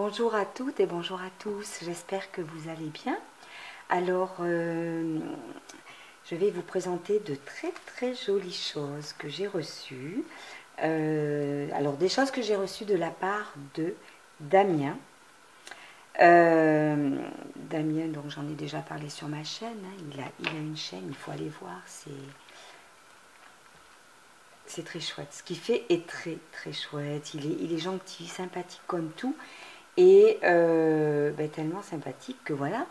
Bonjour à toutes et bonjour à tous, j'espère que vous allez bien. Alors, je vais vous présenter de très jolies choses que j'ai reçues. Alors, des choses que j'ai reçues de la part de Damien. Damien, donc j'en ai déjà parlé sur ma chaîne, hein. Il a une chaîne, il faut aller voir, c'est très chouette. Ce qu'il fait est très chouette, il est gentil, sympathique comme tout. Et tellement sympathique que voilà,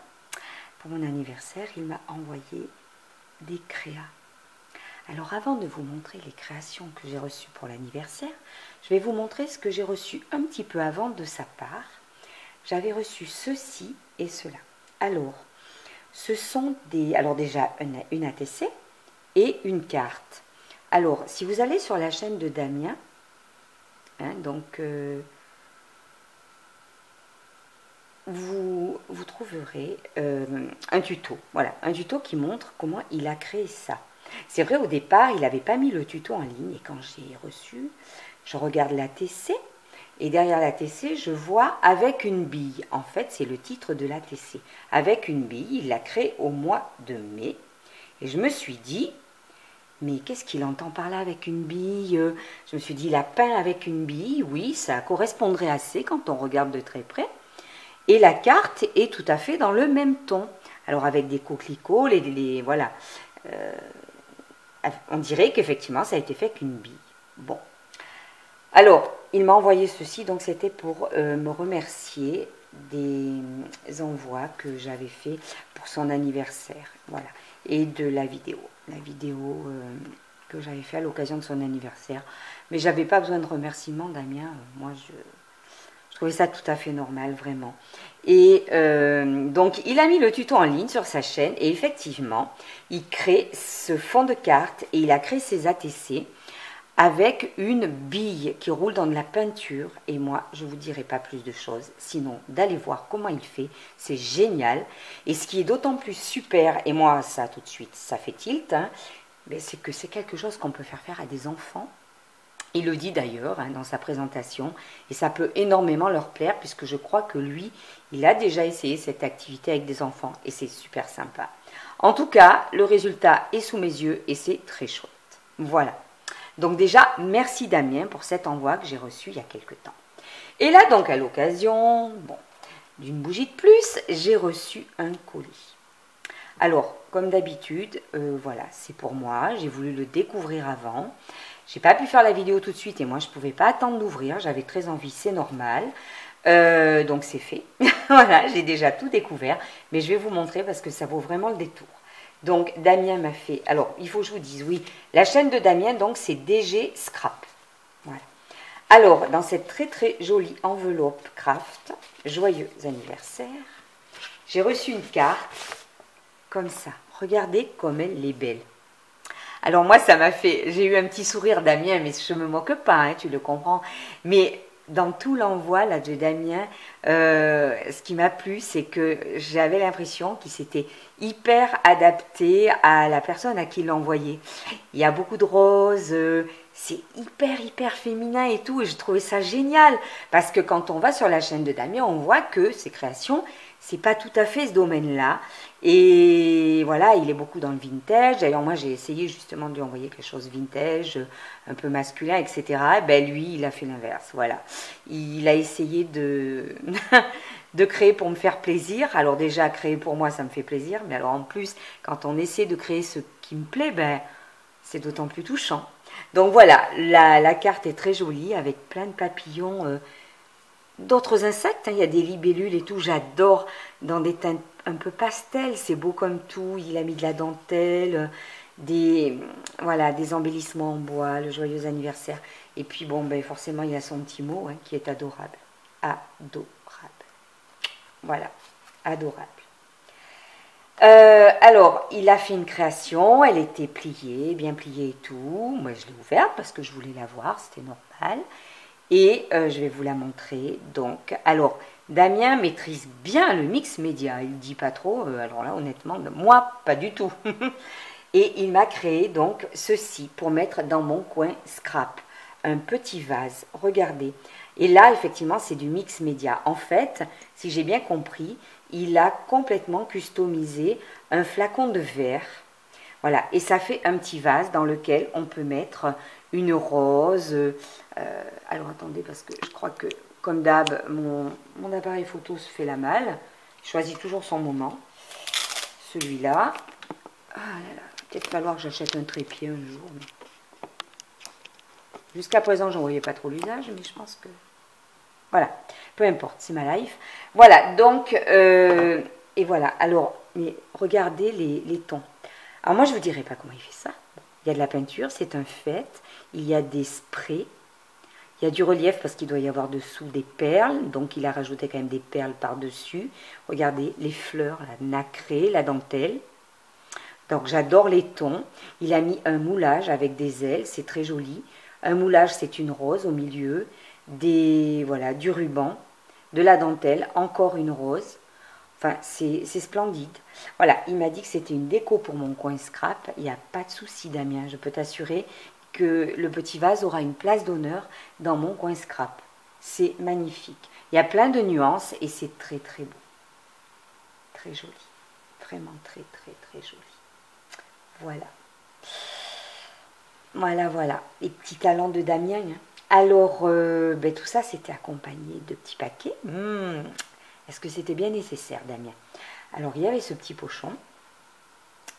pour mon anniversaire, il m'a envoyé des créas. Alors avant de vous montrer les créations que j'ai reçues pour l'anniversaire, je vais vous montrer ce que j'ai reçu un petit peu avant de sa part. J'avais reçu ceci et cela. Alors, ce sont des... Alors déjà, une ATC et une carte. Alors, si vous allez sur la chaîne de Damien, hein, donc... vous trouverez un tuto. Voilà, un tuto qui montre comment il a créé ça. C'est vrai, au départ, il n'avait pas mis le tuto en ligne. Et quand j'ai reçu, je regarde la TC. Et derrière la TC, je vois avec une bille. En fait, c'est le titre de la TC. Avec une bille, il l'a créé au mois de mai. Et je me suis dit, mais qu'est-ce qu'il entend par là avec une bille? Je me suis dit, il a peint avec une bille. Oui, ça correspondrait assez quand on regarde de très près. Et la carte est tout à fait dans le même ton. Alors avec des coquelicots, voilà. On dirait qu'effectivement ça a été fait avec une bille. Bon. Alors, il m'a envoyé ceci, donc c'était pour me remercier des envois que j'avais fait pour son anniversaire. Voilà. Et de la vidéo. La vidéo que j'avais fait à l'occasion de son anniversaire. Mais j'avais pas besoin de remerciements, Damien. Moi, je trouvais ça tout à fait normal, vraiment. Et donc, il a mis le tuto en ligne sur sa chaîne et effectivement, il crée ce fond de carte et il a créé ses ATC avec une bille qui roule dans de la peinture. Et moi, je ne vous dirai pas plus de choses, sinon d'aller voir comment il fait. C'est génial. Et ce qui est d'autant plus super, et moi, ça tout de suite, ça fait tilt, hein, c'est que c'est quelque chose qu'on peut faire à des enfants. Il le dit d'ailleurs dans sa présentation et ça peut énormément leur plaire puisque je crois que lui, il a déjà essayé cette activité avec des enfants et c'est super sympa. En tout cas, le résultat est sous mes yeux et c'est très chouette. Voilà. Donc déjà, merci Damien pour cet envoi que j'ai reçu il y a quelques temps. Et là donc à l'occasion d'une bougie de plus, j'ai reçu un colis. Alors, comme d'habitude, voilà, c'est pour moi, j'ai voulu le découvrir avant. J'ai pas pu faire la vidéo tout de suite et moi je pouvais pas attendre d'ouvrir, j'avais très envie, c'est normal. Donc c'est fait. Voilà, j'ai déjà tout découvert, mais je vais vous montrer parce que ça vaut vraiment le détour. Donc Damien m'a fait, alors il faut que je vous dise, oui, la chaîne de Damien, donc c'est DG Scrap. Voilà. Alors, dans cette très jolie enveloppe craft, joyeux anniversaire, j'ai reçu une carte comme ça. Regardez comme elle est belle. Alors moi, ça m'a fait... J'ai eu un petit sourire, Damien, mais je ne me moque pas, hein, tu le comprends. Mais dans tout l'envoi là de Damien, ce qui m'a plu, c'est que j'avais l'impression qu'il s'était hyper adapté à la personne à qui il l'envoyait. Il y a beaucoup de roses, c'est hyper féminin et tout, et je trouvais ça génial. Parce que quand on va sur la chaîne de Damien, on voit que ses créations, c'est pas tout à fait ce domaine-là. Et voilà, il est beaucoup dans le vintage. D'ailleurs, moi, j'ai essayé justement de lui envoyer quelque chose vintage, un peu masculin, etc. Ben, lui, il a fait l'inverse. Voilà. Il a essayé de, de créer pour me faire plaisir. Alors déjà, créer pour moi, ça me fait plaisir. Mais alors en plus, quand on essaie de créer ce qui me plaît, ben, c'est d'autant plus touchant. Donc voilà, la carte est très jolie avec plein de papillons, d'autres insectes. Hein. Il y a des libellules et tout. J'adore dans des teintes un peu pastel, c'est beau comme tout. Il a mis de la dentelle, voilà, des embellissements en bois, le joyeux anniversaire. Et puis bon, ben forcément, il y a son petit mot hein, qui est adorable. Adorable. Voilà, adorable. Alors, il a fait une création, elle était pliée, bien pliée et tout. Moi, je l'ai ouverte parce que je voulais la voir, c'était normal. Et je vais vous la montrer. Donc, alors, Damien maîtrise bien le mix média. Il ne dit pas trop. Alors là, honnêtement, moi, pas du tout. Et il m'a créé donc ceci pour mettre dans mon coin scrap. Un petit vase. Regardez. Et là, effectivement, c'est du mix média. En fait, si j'ai bien compris, il a complètement customisé un flacon de verre. Voilà, et ça fait un petit vase dans lequel on peut mettre une rose. Alors attendez, parce que je crois que, comme d'hab, mon appareil photo se fait la malle. Je choisis toujours son moment. Celui-là. Ah là là, peut-être falloir que j'achète un trépied un jour. Jusqu'à présent, j'en voyais pas trop l'usage, mais je pense que... Voilà, peu importe, c'est ma life. Voilà, donc, et voilà. Alors, mais regardez les tons. Alors moi, je ne vous dirai pas comment il fait ça. Il y a de la peinture, c'est un fait. Il y a des sprays. Il y a du relief parce qu'il doit y avoir dessous des perles. Donc, il a rajouté quand même des perles par-dessus. Regardez les fleurs, la nacrée, la dentelle. Donc, j'adore les tons. Il a mis un moulage avec des ailes. C'est très joli. Un moulage, c'est une rose au milieu. Voilà, du ruban, de la dentelle, encore une rose. Enfin, c'est splendide. Voilà, il m'a dit que c'était une déco pour mon coin scrap. Il n'y a pas de souci, Damien. Je peux t'assurer que le petit vase aura une place d'honneur dans mon coin scrap. C'est magnifique. Il y a plein de nuances et c'est très très beau. Très joli. Vraiment très très très joli. Voilà. Voilà, voilà. Les petits talents de Damien. Alors, tout ça, c'était accompagné de petits paquets. Est-ce que c'était bien nécessaire, Damien? Alors, il y avait ce petit pochon.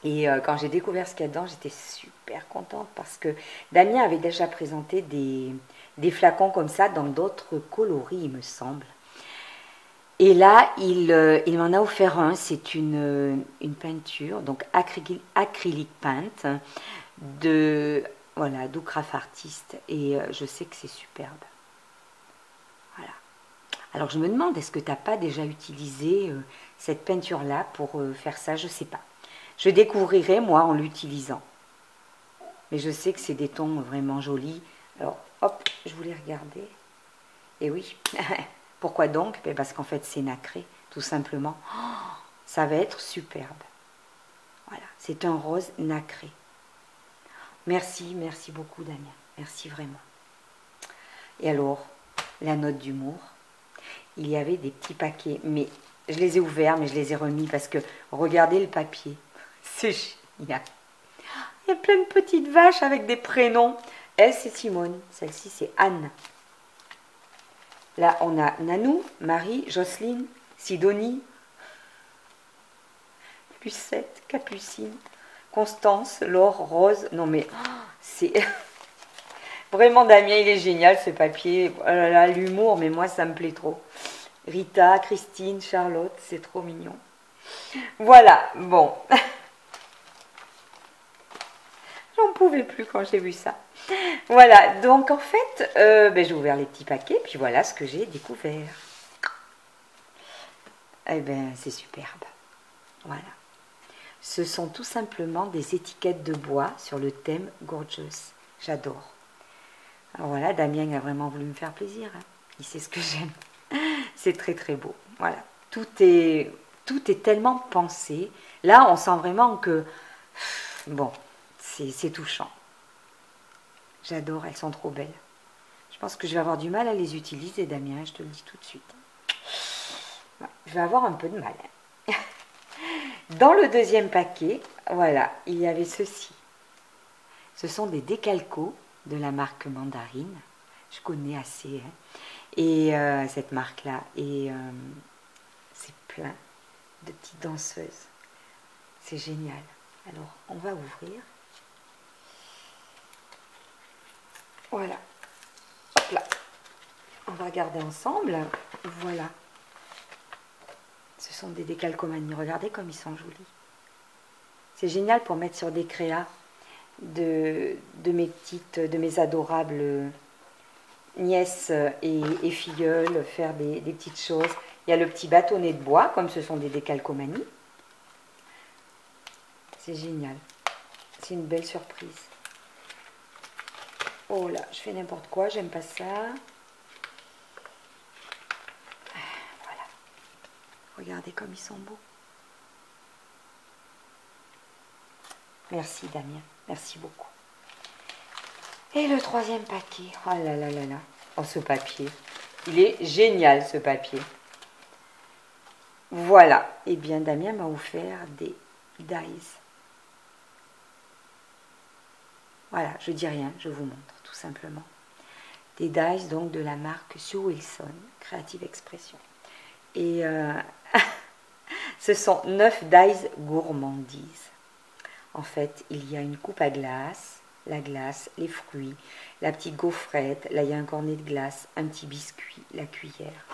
Et quand j'ai découvert ce qu'il y a dedans, j'étais super contente parce que Damien avait déjà présenté des flacons comme ça dans d'autres coloris, il me semble. Et là, il m'en a offert un. C'est une peinture, donc acrylique peinte de... Voilà, d'Ucraft Artist. Et je sais que c'est superbe. Voilà. Alors, je me demande, est-ce que tu n'as pas déjà utilisé cette peinture-là pour faire ça? Je ne sais pas. Je découvrirai, moi, en l'utilisant. Mais je sais que c'est des tons vraiment jolis. Alors, hop, je voulais regarder. Et oui. Pourquoi donc? Parce qu'en fait, c'est nacré, tout simplement. Oh, ça va être superbe. Voilà, c'est un rose nacré. Merci, merci beaucoup, Damien. Merci vraiment. Et alors, la note d'humour. Il y avait des petits paquets, mais je les ai ouverts, mais je les ai remis parce que regardez le papier. C'est génial. Il y a plein de petites vaches avec des prénoms. Elle, c'est Simone. Celle-ci, c'est Anne. Là, on a Nanou, Marie, Jocelyne, Sidonie, Lucette, Capucine, Constance, Laure, Rose. Non, mais c'est... Vraiment, Damien, il est génial, ce papier. Oh là là, l'humour, mais moi, ça me plaît trop. Rita, Christine, Charlotte, c'est trop mignon. Voilà, bon. J'en pouvais plus quand j'ai vu ça. Voilà, donc en fait, j'ai ouvert les petits paquets, puis voilà ce que j'ai découvert. Eh bien, c'est superbe. Voilà. Ce sont tout simplement des étiquettes de bois sur le thème Gorgeous. J'adore. Alors voilà, Damien a vraiment voulu me faire plaisir. Hein. Il sait ce que j'aime. C'est très très beau. Voilà. Tout est tellement pensé. Là, on sent vraiment que... Bon, c'est touchant. J'adore, elles sont trop belles. Je pense que je vais avoir du mal à les utiliser, Damien, je te le dis tout de suite. Je vais avoir un peu de mal. Dans le deuxième paquet, voilà, il y avait ceci. Ce sont des décalcos de la marque Mandarine. Je connais assez. Hein. Et cette marque-là. Et c'est plein de petites danseuses. C'est génial. Alors, on va ouvrir. Voilà. Hop là. On va regarder ensemble. Voilà. Ce sont des décalcomanies. Regardez comme ils sont jolis. C'est génial pour mettre sur des créas de mes adorables nièces et filleules, faire des petites choses. Il y a le petit bâtonnet de bois, comme ce sont des décalcomanies. C'est génial. C'est une belle surprise. Oh là, je fais n'importe quoi, j'aime pas ça. Voilà. Regardez comme ils sont beaux. Merci Damien, merci beaucoup. Et le troisième paquet, oh là là là là, oh ce papier, Il est génial ce papier. Voilà. Eh bien, Damien m'a offert des dies. Voilà, je dis rien, je vous montre tout simplement. Des dies donc de la marque Sue Wilson, Creative Expression. Et ce sont 9 dies gourmandises. En fait, il y a une coupe à glace, la glace, les fruits, la petite gaufrette, là il y a un cornet de glace, un petit biscuit, la cuillère.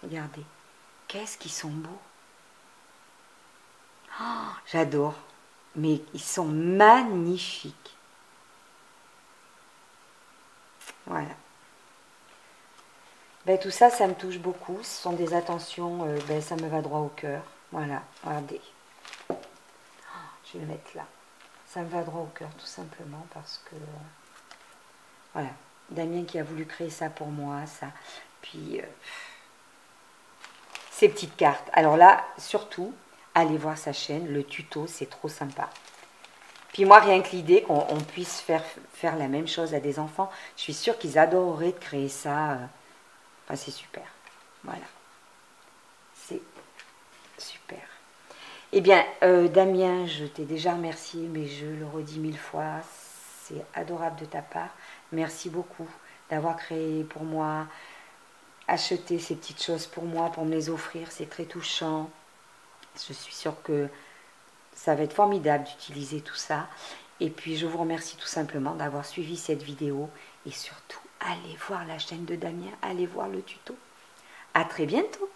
Regardez, qu'est-ce qu'ils sont beaux. Oh, j'adore, mais ils sont magnifiques. Voilà. Ben, tout ça, ça me touche beaucoup. Ce sont des attentions, ben, ça me va droit au cœur. Voilà, regardez. Oh, je vais le mettre là. Ça me va droit au cœur, tout simplement, parce que... voilà, Damien qui a voulu créer ça pour moi, ça. Puis, ces petites cartes. Alors là, surtout, allez voir sa chaîne, le tuto, c'est trop sympa. Puis moi, rien que l'idée qu'on puisse faire la même chose à des enfants, je suis sûre qu'ils adoreraient de créer ça. Enfin, c'est super. Voilà. C'est super. Eh bien, Damien, je t'ai déjà remercié, mais je le redis 1000 fois. C'est adorable de ta part. Merci beaucoup d'avoir créé pour moi, acheté ces petites choses pour moi, pour me les offrir. C'est très touchant. Je suis sûre que ça va être formidable d'utiliser tout ça. Et puis, je vous remercie tout simplement d'avoir suivi cette vidéo. Et surtout, allez voir la chaîne de Damien, allez voir le tuto. À très bientôt.